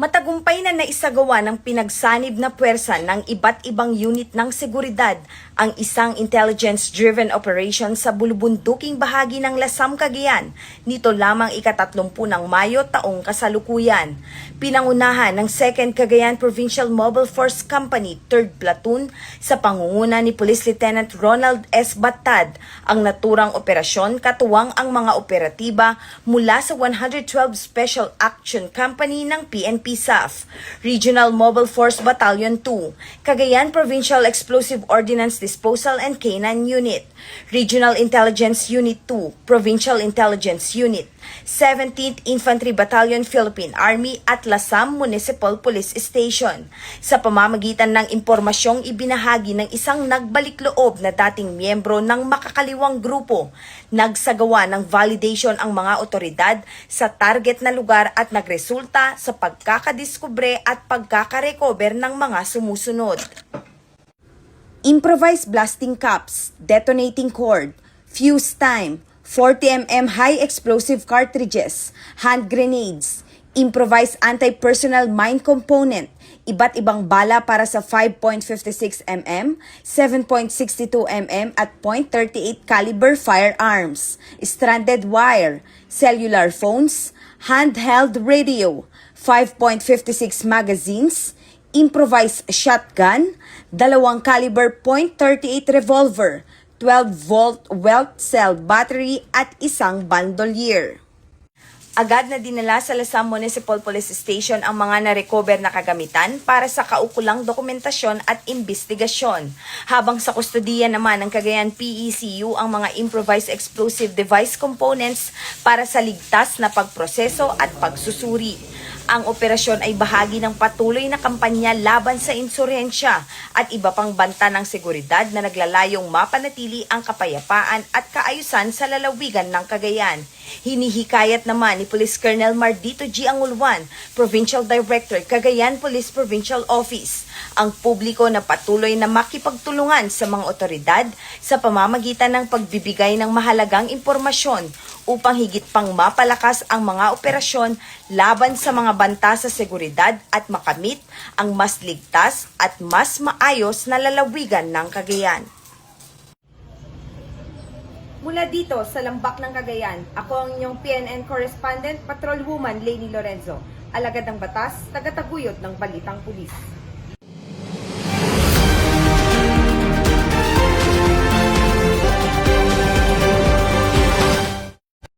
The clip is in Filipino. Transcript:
Matagumpay na naisagawa ng pinagsanib na puwersa ng iba't ibang unit ng seguridad ang isang intelligence-driven operation sa bulubunduking bahagi ng Lasam, Cagayan, nito lamang ika-30 ng Mayo taong kasalukuyan. Pinangunahan ng 2nd Cagayan Provincial Mobile Force Company 3rd Platoon sa pangunguna ni Police Lieutenant Ronald S. Batad ang naturang operasyon katuwang ang mga operatiba mula sa 112 Special Action Company ng PNP SAF, Regional Mobile Force Battalion 2, Cagayan Provincial Explosive Ordnance Disposal and Canine Unit, Regional Intelligence Unit 2, Provincial Intelligence Unit, 17th Infantry Battalion Philippine Army at Lasam Municipal Police Station. Sa pamamagitan ng impormasyong ibinahagi ng isang nagbalik-loob na dating miyembro ng makakaliwang grupo, nagsagawa ng validation ang mga otoridad sa target na lugar at nagresulta sa pagkakadiskubre at pagkakarecover ng mga sumusunod. Improvised blasting caps, detonating cord, fuse time, 40mm high explosive cartridges, hand grenades, improvised anti-personnel mine component, iba't ibang bala para sa 5.56mm, 7.62mm at .38 caliber firearms, stranded wire, cellular phones, handheld radio, 5.56 magazines, improvised shotgun, 2 caliber .38 revolver, 12-volt welt cell battery at isang bandolier. Agad na dinala sa Lasam Municipal Police Station ang mga na-recover na kagamitan para sa kaukulang dokumentasyon at investigasyon. Habang sa kustodiya naman ng Cagayan PECU ang mga improvised explosive device components para sa ligtas na pagproseso at pagsusuri. Ang operasyon ay bahagi ng patuloy na kampanya laban sa insurhensya at iba pang banta ng seguridad na naglalayong mapanatili ang kapayapaan at kaayusan sa lalawigan ng Cagayan. Hinihikayat naman ni Police Colonel Mardito G. Angulwan, Provincial Director, Cagayan Police Provincial Office, ang publiko na patuloy na makipagtulungan sa mga otoridad sa pamamagitan ng pagbibigay ng mahalagang impormasyon upang higit pang mapalakas ang mga operasyon laban sa mga banta sa seguridad at makamit ang mas ligtas at mas maayos na lalawigan ng Cagayan. Mula dito sa Lambak ng Cagayan, ako ang inyong PNN Correspondent, Patrolwoman Lainey Lorenzo, alagad ng batas, tagataguyod ng Balitang Pulis.